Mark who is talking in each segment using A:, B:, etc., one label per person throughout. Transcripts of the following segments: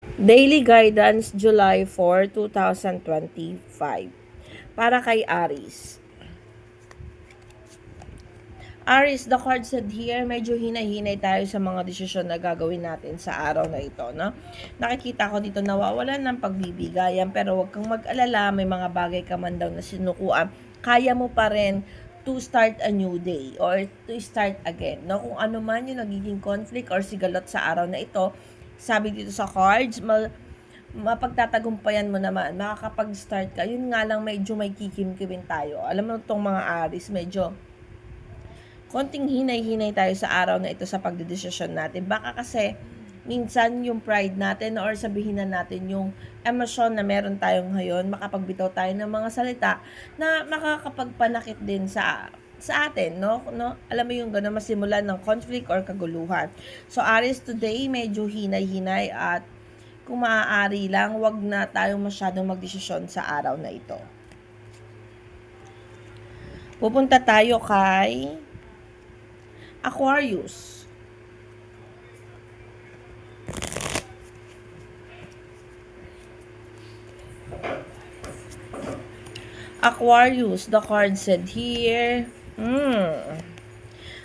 A: Daily Guidance, July 4, 2025. Para kay Aries. Aries, the card said here, medyo hinay-hinay tayo sa mga desisyon na gagawin natin sa araw na ito, no? Nakikita ko dito nawawalan ng pagbibigayan, pero wag kang mag-alala, may mga bagay ka man daw na sinukuan. Kaya mo pa rin to start a new day or to start again, no? Kung ano man yung nagiging conflict or sigalot sa araw na ito, sabi dito sa cards, mapagtatagumpayan mo naman, makakapag-start ka. Yun nga lang, medyo may kikimkimin tayo. Alam mo itong mga Aries, medyo konting hinay-hinay tayo sa araw na ito sa pagdedesisyon natin. Baka kasi minsan yung pride natin or sabihin na natin yung emosyon na meron tayo ngayon, makapagbitaw tayo ng mga salita na makakapagpanakit din sa atin, no? Alam mo yung gano'n, masimulan ng conflict or kaguluhan. So, Aries, today, medyo hinay-hinay at kung maaari lang, wag na tayong masyadong magdesisyon sa araw na ito. Pupunta tayo kay Aquarius. Aquarius, the card said here.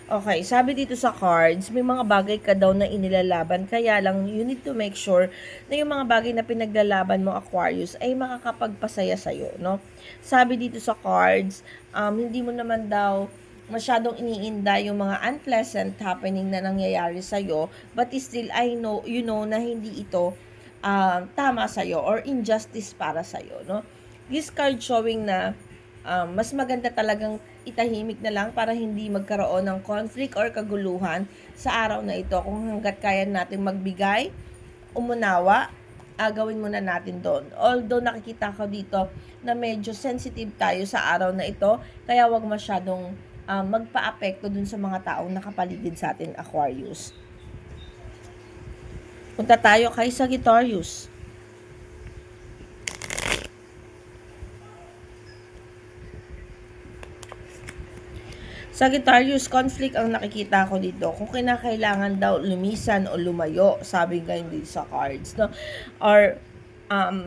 A: Okay, sabi dito sa cards, may mga bagay ka daw na inilalaban, kaya lang you need to make sure na yung mga bagay na pinaglalaban mo, Aquarius, ay makakapagpasaya sa'yo, no? Sabi dito sa cards, hindi mo naman daw masyadong iniinda yung mga unpleasant happening na nangyayari sa'yo, but still, you know na hindi ito tama sa'yo or injustice para sa'yo, no? This card showing na mas maganda talagang itahimik na lang para hindi magkaroon ng conflict or kaguluhan sa araw na ito. Kung hanggat kaya natin magbigay, umunawa, gawin muna natin doon. Although nakikita ko dito na medyo sensitive tayo sa araw na ito, kaya wag masyadong magpa-apekto dun sa mga taong nakapaligid sa atin, Aquarius. Punta tayo kay Sagittarius. Sagittarius, conflict ang nakikita ko dito. Kung kinakailangan daw lumisan o lumayo, sabi ngayon dito sa cards, no? Or,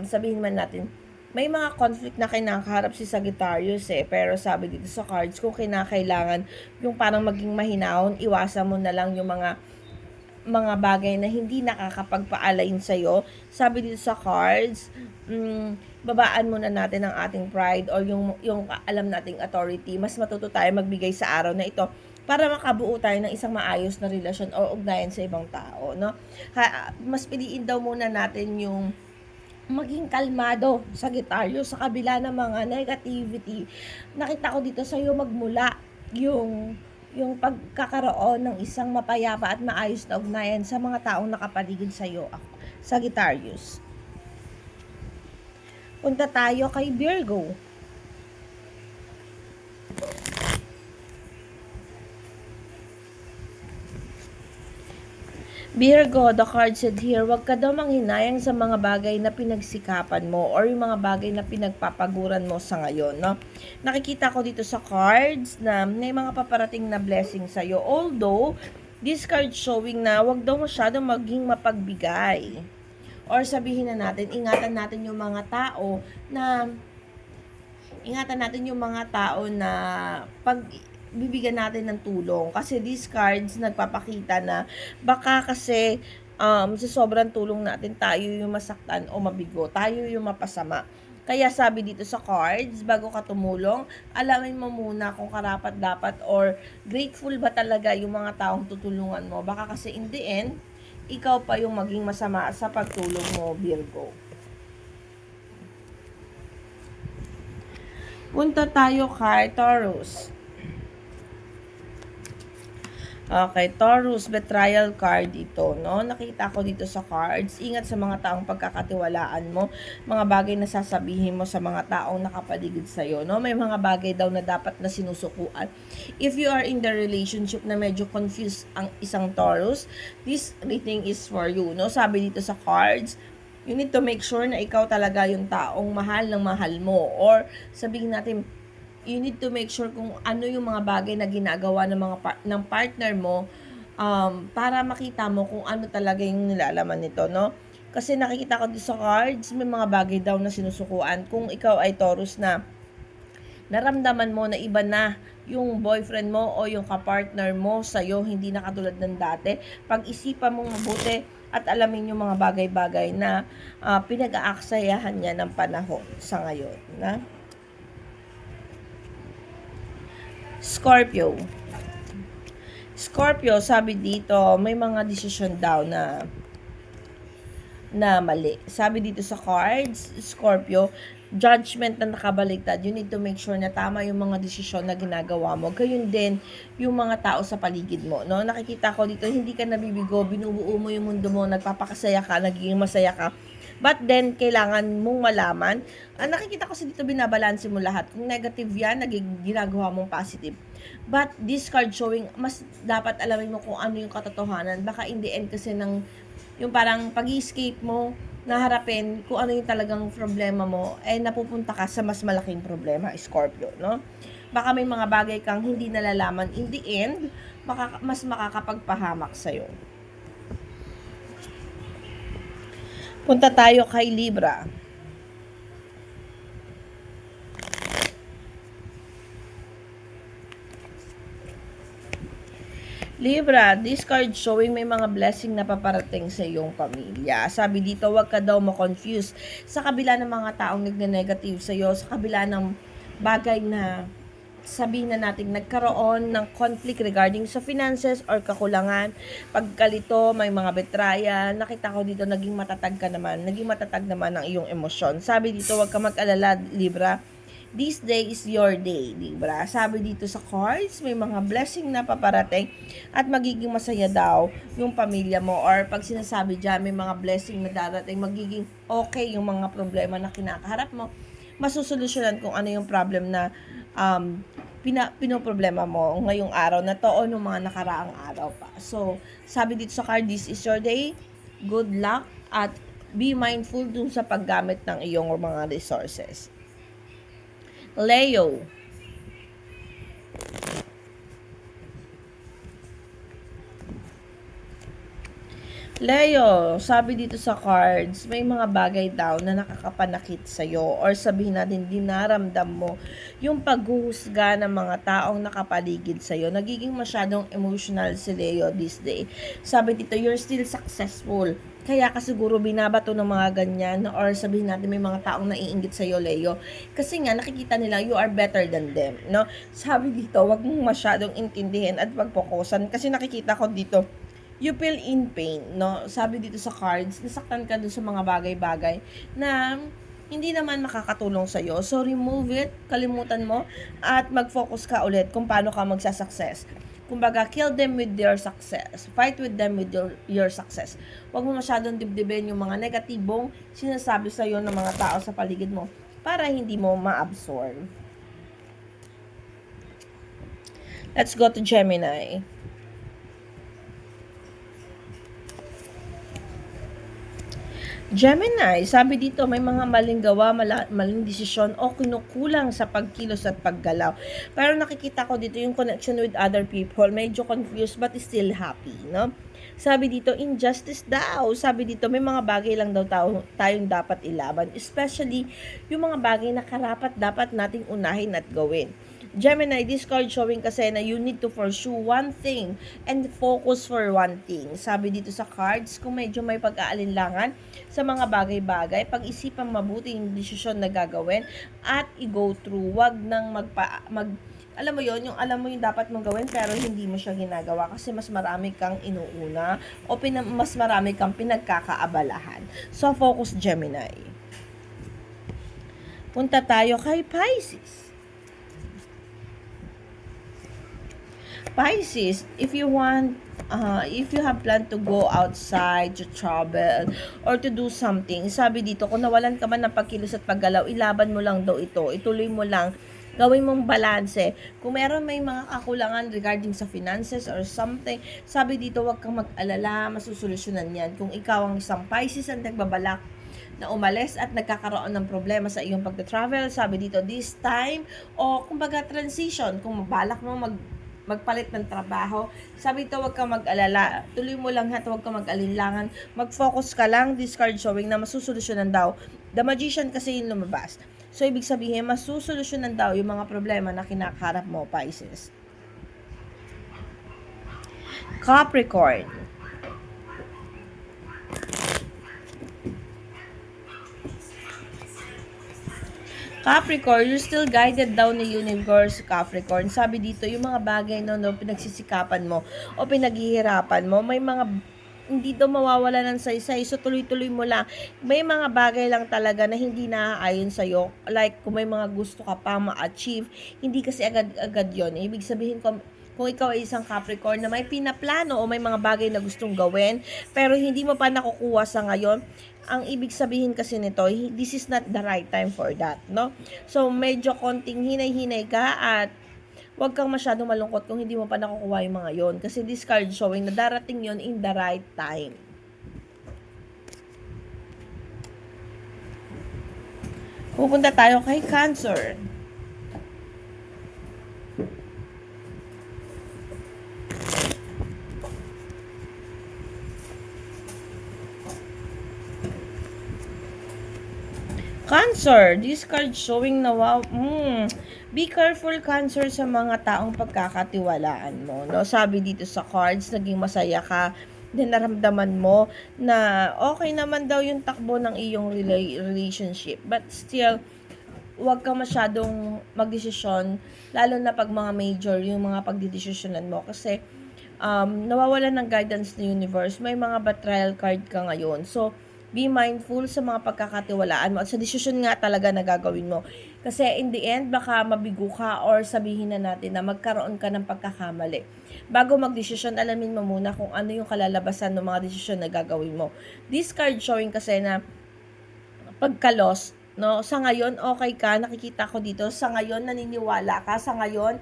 A: sabihin man natin, may mga conflict na kinakaharap si Sagittarius pero sabi dito sa cards, kung kinakailangan yung parang maging mahinahon, iwasan mo na lang yung mga bagay na hindi nakakapagpa-align sa'yo. Sabi dito sa cards, babaan muna natin ang ating pride or yung alam nating authority. Mas matuto tayo magbigay sa araw na ito para makabuo tayo ng isang maayos na relasyon o ugnayan sa ibang tao, no? Mas piliin daw muna natin yung maging kalmado, Sagittarius, sa kabila ng mga negativity. Nakita ko dito sa'yo magmula yung pagkakaroon ng isang mapayapa at maayos na ugnayan sa mga taong nakapaligid sa iyo, Sagittarius. Punta tayo kay Virgo. Virgo, the card said here, wag ka daw manghinayang sa mga bagay na pinagsikapan mo or yung mga bagay na pinagpapaguran mo sa ngayon, no? Nakikita ko dito sa cards na may mga paparating na blessing sa'yo. Although, this card showing na wag daw masyadong maging mapagbigay. Or sabihin na natin, ingatan natin yung mga tao na pag bibigyan natin ng tulong. Kasi these cards nagpapakita na baka kasi sa sobrang tulong natin tayo yung masaktan o mabigo, tayo yung mapasama. Kaya sabi dito sa cards, bago ka tumulong, alamin mo muna kung karapat-dapat or grateful ba talaga yung mga taong tutulungan mo. Baka kasi in the end, ikaw pa yung maging masama sa pagtulong mo, Virgo. Punta tayo kay Taurus. Okay, Taurus, betrayal card ito, no? Nakita ko dito sa cards, ingat sa mga taong pagkakatiwalaan mo, mga bagay na sasabihin mo sa mga taong nakapaligid sa'yo, no? May mga bagay daw na dapat na sinusukuan. If you are in the relationship na medyo confused ang isang Taurus, this reading is for you, no? Sabi dito sa cards, you need to make sure na ikaw talaga yung taong mahal ng mahal mo, or sabihin natin, you need to make sure kung ano yung mga bagay na ginagawa ng partner mo para makita mo kung ano talaga yung nilalaman nito, no? Kasi nakikita ko dito sa cards, may mga bagay daw na sinusukuan. Kung ikaw ay Taurus na naramdaman mo na iba na yung boyfriend mo o yung kapartner mo sa'yo, hindi na katulad ng dati, pag-isipan mong mabuti at alamin yung mga bagay-bagay na pinag-aaksayahan niya ng panahon sa ngayon. Na? Scorpio. Scorpio, sabi dito, may mga desisyon daw na mali. Sabi dito sa cards, Scorpio, judgment na nakabaliktad. You need to make sure na tama yung mga desisyon na ginagawa mo. Gayun din yung mga tao sa paligid mo. No? Nakikita ko dito, hindi ka nabibigo, binubuo mo yung mundo mo, nagpapakasaya ka, nagiging masaya ka. But then, kailangan mong malaman, nakikita ko sa dito, binabalanse mo lahat. Kung negative yan, ginagawa mong positive. But this card showing, mas dapat alamin mo kung ano yung katotohanan. Baka in the end kasi yung parang pag-escape mo, naharapin kung ano yung talagang problema mo, napupunta ka sa mas malaking problema, Scorpio, no? Baka may mga bagay kang hindi nalalaman. In the end, mas makakapagpahamak sa'yo. Punta tayo kay Libra. Libra, this card showing may mga blessing na paparating sa iyong pamilya. Sabi dito, wag ka daw ma-confuse sa kabila ng mga taong nagne-negative sa iyo, sa kabila ng bagay na sabihin na natin nagkaroon ng conflict regarding sa finances or kakulangan, pagkalito, may mga betrayal. Nakita ko dito, naging matatag naman ang iyong emosyon. Sabi dito, wag ka mag-alala, Libra. This day is your day, Libra. Sabi dito sa cards, may mga blessing na paparating at magiging masaya daw yung pamilya mo, or pag sinasabi dyan, may mga blessing na darating, magiging okay yung mga problema na kinakaharap mo, masusolusyonan kung ano yung problem na pinoproblema mo ngayong araw na to o nung mga nakaraang araw pa. So, sabi dito sa card, this is your day, good luck, at be mindful dun sa paggamit ng iyong mga resources. Leo. Leo, sabi dito sa cards, may mga bagay daw na nakakapanakit sa'yo, or sabihin natin, dinaramdam mo yung paghuhusga ng mga taong nakapaligid sa'yo. Nagiging masyadong emotional si Leo this day. Sabi dito, you're still successful. Kaya ka siguro binabato ng mga ganyan, or sabihin natin may mga taong naiinggit sa'yo, Leo. Kasi nga, nakikita nila you are better than them. No? Sabi dito, wag mong masyadong intindihin at pagpokusan. Kasi nakikita ko dito, you feel in pain, no? Sabi dito sa cards, nasaktan ka dun sa mga bagay-bagay na hindi naman makakatulong sa'yo. So, remove it, kalimutan mo, at mag-focus ka ulit kung paano ka magsasucess. Kumbaga, kill them with their success. Fight with them with your success. Huwag mo masyadong dibdibin yung mga negatibong sinasabi sa'yo ng mga tao sa paligid mo para hindi mo ma-absorb. Let's go to Gemini. Gemini, sabi dito, may mga maling gawa, maling desisyon o kinukulang sa pagkilos at paggalaw. Pero nakikita ko dito yung connection with other people, medyo confused but still happy, no? Sabi dito, injustice daw. Sabi dito, may mga bagay lang daw tayong dapat ilaban, especially yung mga bagay na karapat dapat nating unahin at gawin. Gemini, this card showing kasi na you need to pursue one thing and focus for one thing. Sabi dito sa cards, kung medyo may pag-aalinlangan sa mga bagay-bagay, pag-isipan mabuti yung desisyon na gagawin at i-go through. Wag nang alam mo yon, yung alam mo yung dapat mong gawin pero hindi mo siya ginagawa kasi mas marami kang inuuna o mas marami kang pinagkakaabalahan. So, focus, Gemini. Punta tayo kay Pisces. Pisces, if you have planned to go outside, to travel, or to do something, sabi dito, kung nawalan ka man ng pagkilos at paggalaw, ilaban mo lang daw ito. Ituloy mo lang. Gawin mong balanse. Kung meron may mga kakulangan regarding sa finances or something, sabi dito, huwag kang mag-alala, masusolusyonan yan. Kung ikaw ang isang Pisces ang nagbabalak na umalis at nagkakaroon ng problema sa iyong pag-travel, sabi dito, this time, o kumbaga transition, kung mabalak mo magpalit ng trabaho. Sabi ito, huwag kang mag-alala. Tuloy mo lang at huwag kang mag-alinlangan. Mag-focus ka lang, this card showing na masusolusyonan daw. The Magician kasi yung lumabas. So, ibig sabihin, masusolusyonan daw yung mga problema na kinakaharap mo, Pisces. Capricorn. Capricorn, you're still guided daw ni universe, Capricorn. Sabi dito, yung mga bagay no, pinagsisikapan mo o pinaghihirapan mo, may mga hindi daw mawawala ng saysay. So, tuloy-tuloy mo lang. May mga bagay lang talaga na hindi naaayon sa'yo. Like, kung may mga gusto ka pa ma-achieve, hindi kasi agad-agad yon. Ibig sabihin, kung ikaw ay isang Capricorn na may pinaplano o may mga bagay na gustong gawin, pero hindi mo pa nakukuha sa ngayon, ang ibig sabihin kasi nito, this is not the right time for that, no? So, medyo konting hinay-hinay ka at huwag kang masyadong malungkot kung hindi mo pa nakukuha yung mga yon. Kasi this card showing na darating yon in the right time. Pupunta tayo kay Cancer. Cancer, this card showing na wow, be careful Cancer sa mga taong pagkakatiwalaan mo, no? Sabi dito sa cards, naging masaya ka, then naramdaman mo na okay naman daw yung takbo ng iyong relationship, but still, huwag ka masyadong magdesisyon, lalo na pag mga major yung mga pagdidesisyonan mo, kasi nawawalan ng guidance ng universe, may mga betrayal card ka ngayon, so be mindful sa mga pagkakatiwalaan mo at sa desisyon nga talaga na gagawin mo. Kasi in the end, baka mabigo ka or sabihin na natin na magkaroon ka ng pagkakamali. Bago magdesisyon, alamin mo muna kung ano yung kalalabasan ng mga desisyon na gagawin mo. This card showing kasi na pagka-loss, no? Sa ngayon, okay ka, nakikita ko dito. Sa ngayon, naniniwala ka. Sa ngayon,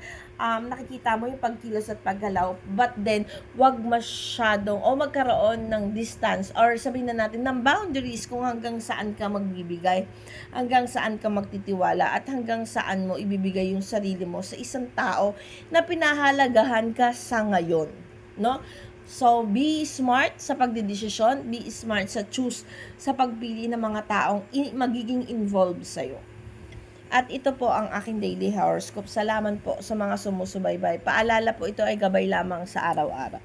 A: nakikita mo yung pagkilos at paggalaw. But then, wag masyadong o magkaroon ng distance or sabihin na natin ng boundaries kung hanggang saan ka magbibigay, hanggang saan ka magtitiwala, at hanggang saan mo ibibigay yung sarili mo sa isang tao na pinahalagahan ka sa ngayon, no? So, be smart sa pagdedesisyon, be smart sa sa pagpili ng mga taong magiging involved sa'yo. At ito po ang aking daily horoscope. Salamat po sa mga sumusubaybay. Paalala po, ito ay gabay lamang sa araw-araw.